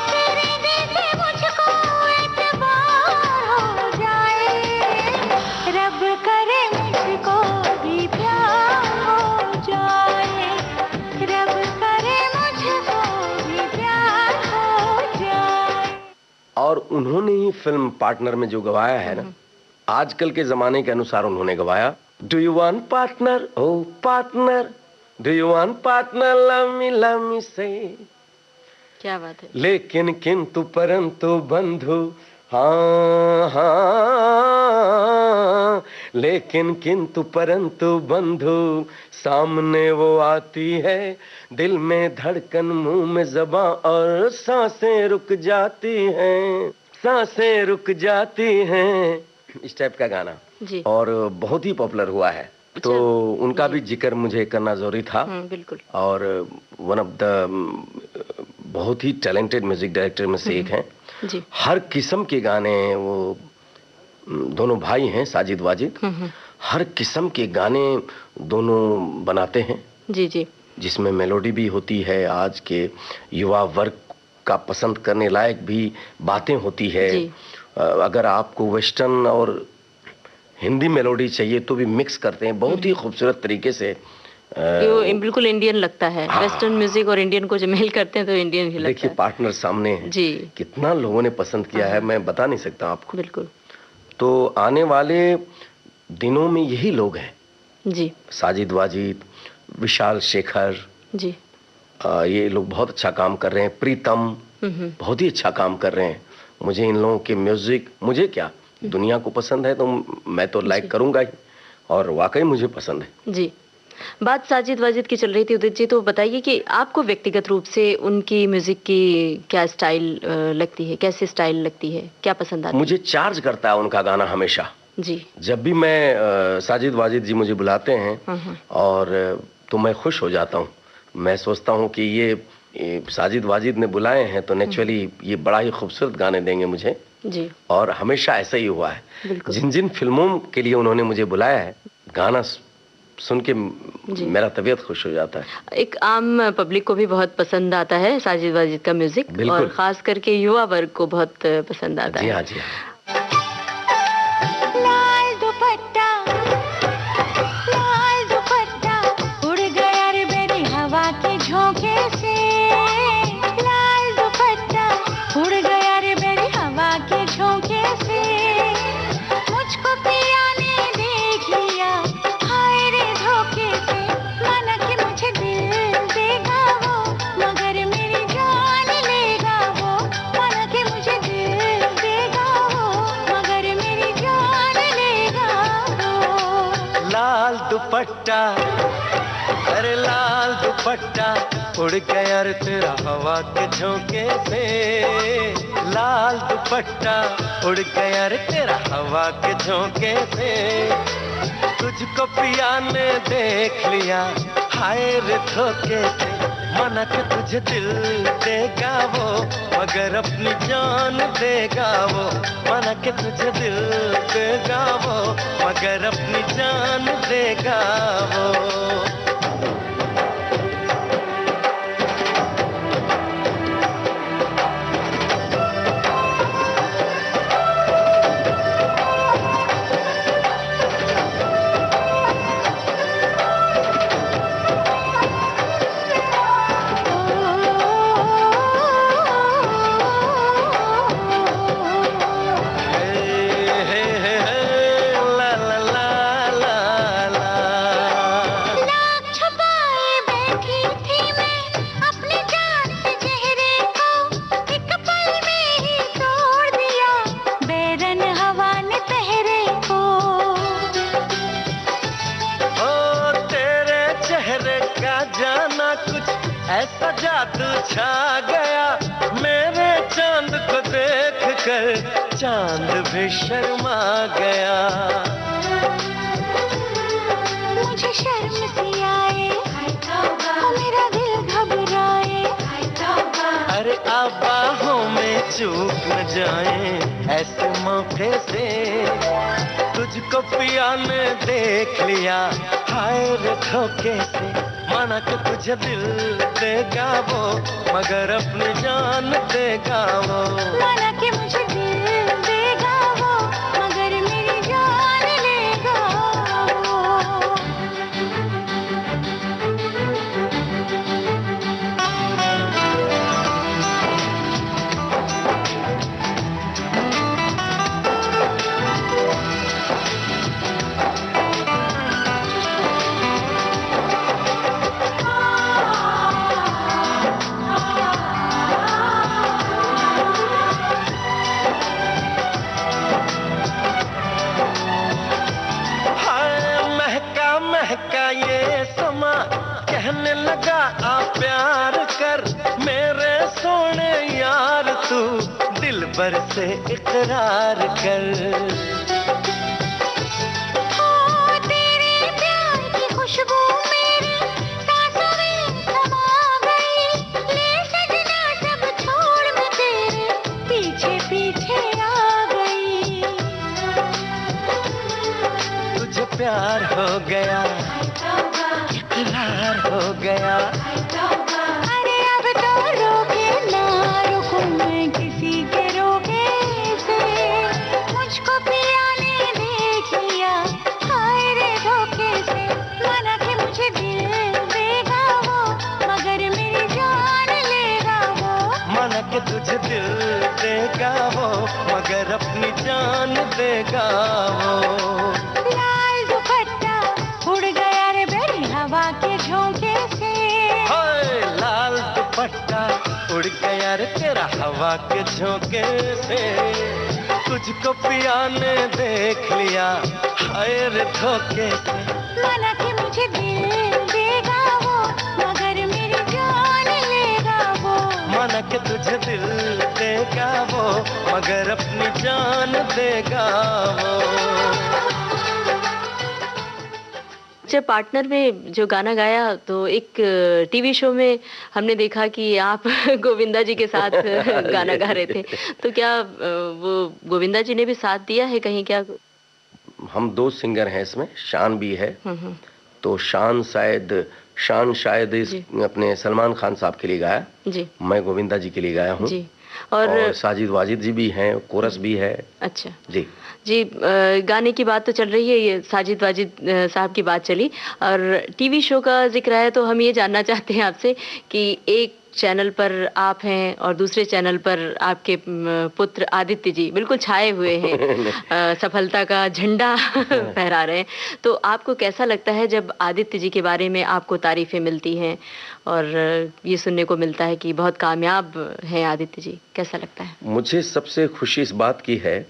तेरे दिल पे मुझको एतबार हो जाए। रब करे मुझको भी प्यार हो जाए, रब करे मुझको भी प्यार हो जाए। और उन्होंने ही फिल्म पार्टनर में जो गवाया है ना, आजकल के जमाने के अनुसार उन्होंने गवाया। Do you want partner, oh partner, do you want partner, love me say. क्या बात है। लेकिन किंतु परंतु बंधु, हाँ हाँ, लेकिन किंतु परंतु बंधु, सामने वो आती है, दिल में धड़कन, मुंह में ज़बां, और सांसें रुक जाती हैं, सांसें रुक जाती हैं। इस टाइप का गाना जी। और बहुत ही पॉपुलर हुआ है। तो उनका भी जिक्र मुझे करना जरूरी था। बिल्कुल। और वन ऑफ द बहुत ही टैलेंटेड म्यूजिक डायरेक्टर में से एक हैं जी। हर किस्म के गाने, वो दोनों भाई हैं साजिद वाजिद, हर किस्म के गाने दोनों बनाते हैं जी जी, जिसमें मेलोडी भी होती है, आज के युवा वर्ग का पसंद करने लायक भी बातें होती है। अगर आपको वेस्टर्न और हिंदी मेलोडी चाहिए तो भी मिक्स करते हैं बहुत ही खूबसूरत तरीके से। वो बिल्कुल इंडियन लगता है। हाँ। वेस्टर्न म्यूजिक और इंडियन को जब मेल करते हैं तो इंडियन ही लगता है। देखिए पार्टनर सामने है जी, कितना लोगों ने पसंद किया है, मैं बता नहीं सकता आपको। बिल्कुल। तो आने वाले दिनों में यही लोग हैं जी, साजिद वाजिद, विशाल शेखर जी, ये लोग बहुत अच्छा काम कर रहे हैं। प्रीतम बहुत ही अच्छा काम कर रहे हैं। मुझे इन लोगों के म्यूजिक, मुझे क्या दुनिया को पसंद है तो मैं तो लाइक करूंगा ही, और वाकई मुझे पसंद है। जी। बात साजिद वाजिद की चल रही थी उदित जी, तो बताइए कि आपको व्यक्तिगत रूप से उनकी म्यूजिक की क्या स्टाइल लगती है, कैसे स्टाइल लगती है, क्या पसंद आता है? मुझे चार्ज करता है उनका गाना हमेशा। जी, जब भी मैं साजिद वाजिद जी मुझे बुलाते हैं और तो मैं खुश हो जाता हूँ। मैं सोचता हूँ कि ये साजिद वाजिद ने बुलाए हैं तो नेचुरली ये बड़ा ही खूबसूरत गाने देंगे मुझे जी। और हमेशा ऐसा ही हुआ है। बिल्कुल। जिन जिन फिल्मों के लिए उन्होंने मुझे बुलाया है, गाना सुन के मेरा तबीयत खुश हो जाता है। एक आम पब्लिक को भी बहुत पसंद आता है साजिद वाजिद का म्यूजिक, और खास करके युवा वर्ग को बहुत पसंद आता है। जी हाँ, जी हाँ। लाल दुपट्टा उड़ गया रे मेरी हवा के झोंके से, लाल दुपट्टा उड़ गया रे मेरी हवा के झोंके से, मुझको पिया ने देख लिया, हाय रे धोखे से, माना कि मुझे दिल देगा वो, मगर मेरी जान लेगा वो, माना कि मुझे दिल देगा वो, मगर मेरी जान लेगा वो। लाल दुपट्टा, अरे लाल दुपट्टा उड़ गया रे तेरा हवा के झोंके से, लाल दुपट्टा उड़ गया रे तेरा हवा के झोंके से, तुझको पिया ने देख लिया, हाय रे धोखे से, माना कि तुझे दिल देगा वो, मगर अपनी जान देगा वो, माना कि तुझे दिल देगा वो, मगर अपनी जान देगा वो। ऐसा जादू छा गया मेरे चांद को देख कर, चांद भी शर्मा गया। मुझे शर्म सी आए, मेरा दिल घबराए, अरे अब बाहों में चूक न जाए ऐसे मौके से, तुझको पिया ने देख लिया, हाय रे धोखे से, माना कि तुझे दिल देगा वो, मगर अपनी जान देगा वो, माना कि मुझे दिल देगा वो, मगर मेरी जान लेगा वो। दिलबर से इकरार कर। तेरे प्यार की खुशबू मेरी सांसों में समा गई। ले सजना सब छोड़ मैं तेरे पीछे पीछे आ गई। तुझे प्यार हो गया, इकरार हो गया। अरे अब तो रोके ना रुकूं मैं किसी के रोके से। मुझको पिया ने देख लिया हाय रे धोखे से। माना कि मुझे दिल देगा वो मगर मेरी जान लेगा वो। माना कि तुझे दिल देगा वो मगर अपनी जान देगा वो। लाल दुपट्टा उड़ गया रे बेरी हवा के झोंके से। हाय लाल दुपट्टा उड़ गया रे तेरा हवा के झोंके से। तुझको पिया ने देख लिया हाय रे धोखे से। माना कि मुझे दिल देगा वो मगर मेरी जान लेगा वो। माना कि तुझे दिल देगा वो मगर अपनी जान देगा वो। जब पार्टनर में जो गाना गाया तो एक टीवी शो में हमने देखा कि आप गोविंदा जी के साथ गाना गा रहे थे, तो क्या वो गोविंदा जी ने भी साथ दिया है कहीं क्या? हम दो सिंगर हैं इसमें, शान भी है। तो शान शायद अपने सलमान खान साहब के लिए गाया जी। मैं गोविंदा जी के लिए गाया हूँ जी। और साजिद वाजिद जी भी हैं, कोरस भी है। अच्छा जी जी। गाने की बात तो चल रही है, ये साजिद वाजिद साहब की बात चली और टीवी शो का जिक्र है, तो हम ये जानना चाहते हैं आपसे कि एक चैनल पर आप हैं और दूसरे चैनल पर आपके पुत्र आदित्य जी बिल्कुल छाए हुए हैं, सफलता का झंडा फहरा रहे हैं। तो आपको कैसा लगता है जब आदित्य जी के बारे में आपको तारीफें मिलती हैं और ये सुनने को मिलता है कि बहुत कामयाब हैं आदित्य जी, कैसा लगता है? मुझे सबसे खुशी इस बात की है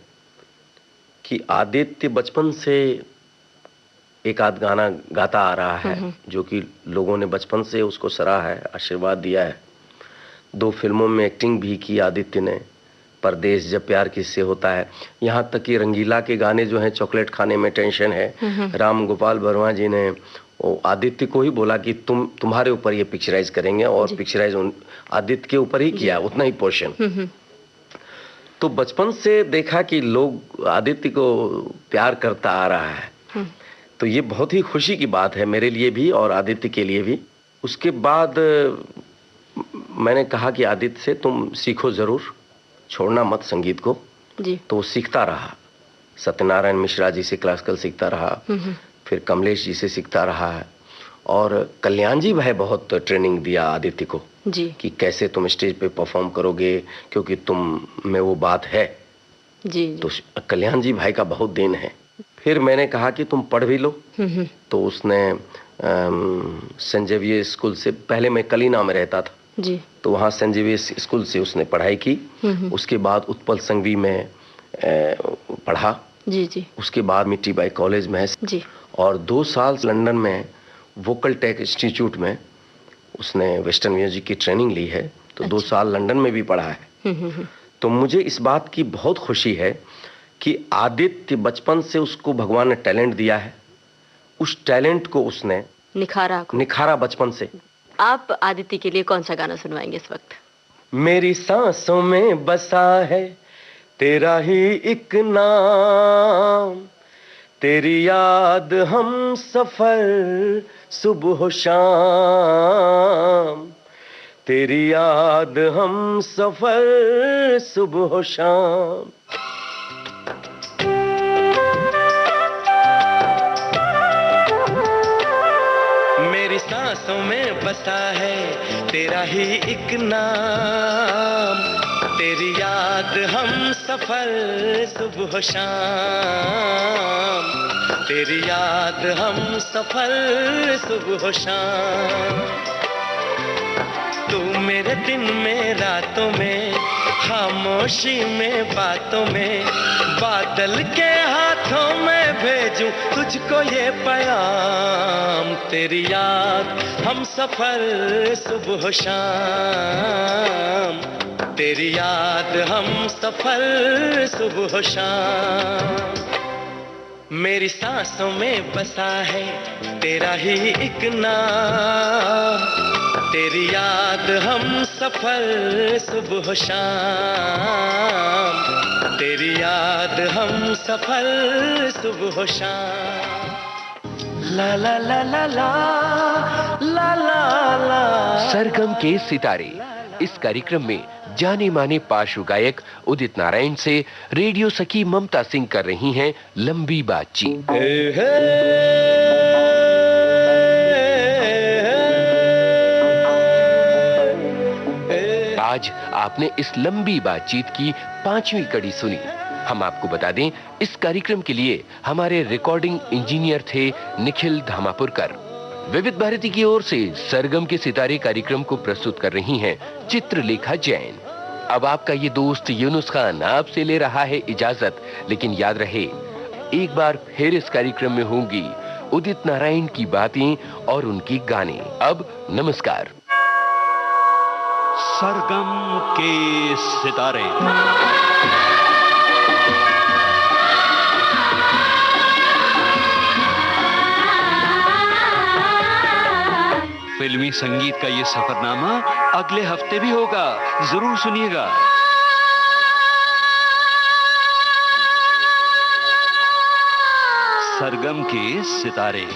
कि आदित्य बचपन से एक आध गाना गाता आ रहा है जो कि लोगों ने बचपन से उसको सराहा है, आशीर्वाद दिया है। 2 फिल्मों में एक्टिंग भी की आदित्य ने, परदेश, जब प्यार किससे होता है, यहाँ तक कि रंगीला के गाने जो हैं, चॉकलेट खाने में टेंशन है, राम गोपाल वर्मा जी ने आदित्य को ही बोला कि तुम्हारे ऊपर ये पिक्चराइज करेंगे और पिक्चराइज आदित्य के ऊपर ही किया, उतना ही पोर्शन। तो बचपन से देखा कि लोग आदित्य को प्यार करता आ रहा है, तो ये बहुत ही खुशी की बात है मेरे लिए भी और आदित्य के लिए भी। उसके बाद मैंने कहा कि आदित्य से तुम सीखो जरूर, छोड़ना मत संगीत को जी। तो वो सीखता रहा, सत्यनारायण मिश्रा जी से क्लासिकल सीखता रहा, फिर कमलेश जी से सीखता रहा है और कल्याण जी भाई बहुत ट्रेनिंग दिया आदित्य को जी कि कैसे तुम स्टेज पे परफॉर्म करोगे, क्योंकि तुम में वो बात है जी। तो कल्याण जी भाई का बहुत देन है। फिर मैंने कहा कि तुम पढ़ भी लो, तो उसने सेंट जेवियर स्कूल से, पहले मैं कलीना में रहता था जी, तो वहाँ सेंट जेवियर स्कूल से उसने पढ़ाई की। उसके बाद उत्पल संघवी में पढ़ा जी जी। उसके बाद मिट्टी बाई कॉलेज में है जी। और 2 साल लंदन में वोकल टेक इंस्टीट्यूट में उसने वेस्टर्न म्यूजिक की ट्रेनिंग ली है, तो 2 साल लंदन में भी पढ़ा है। तो मुझे इस बात की बहुत खुशी है कि आदित्य बचपन से उसको भगवान ने टैलेंट दिया है, उस टैलेंट को उसने निखारा बचपन से। आप आदित्य के लिए कौन सा गाना सुनवाएंगे इस वक्त? मेरी सांसों में बसा है तेरा ही एक नाम, तेरी याद हम सफर सुबह शाम, तेरी याद हम सफर सुबह शाम। मेरी सांसों में बसा है तेरा ही एक नाम, तेरी याद हम सफर सुबह शाम, तेरी याद हम सफर सुबह शाम। तू मेरे दिन में रातों में, खामोशी में बातों में, बादल के हाथों में भेजूं तुझको ये पैगाम। तेरी याद हम सफर सुबह शाम, तेरी याद हम सफर सुबह शाम। मेरी सांसों में बसा है तेरा ही एक नाम, तेरी याद हम सफर सुबह शाम, तेरी याद हम सफर सुबह शाम। ला ला ला ला ला ला ला ला। सरगम के सितारे इस कार्यक्रम में जाने माने पार्श्व गायक उदित नारायण से रेडियो सखी ममता सिंह कर रही हैं लंबी बातचीत। आज आपने इस लंबी बातचीत की 5वीं कड़ी सुनी। हम आपको बता दें, इस कार्यक्रम के लिए हमारे रिकॉर्डिंग इंजीनियर थे निखिल धामापुरकर। विविध भारती की ओर से सरगम के सितारे कार्यक्रम को प्रस्तुत कर रही हैं चित्रलेखा जैन। अब आपका ये दोस्त यूनुस खान आपसे ले रहा है इजाजत, लेकिन याद रहे एक बार फिर इस कार्यक्रम में होंगी उदित नारायण की बातें और उनकी गाने। अब नमस्कार। सरगम के सितारे। फिल्मी संगीत का ये सफरनामा अगले हफ्ते भी होगा, जरूर सुनिएगा। सरगम के सितारे।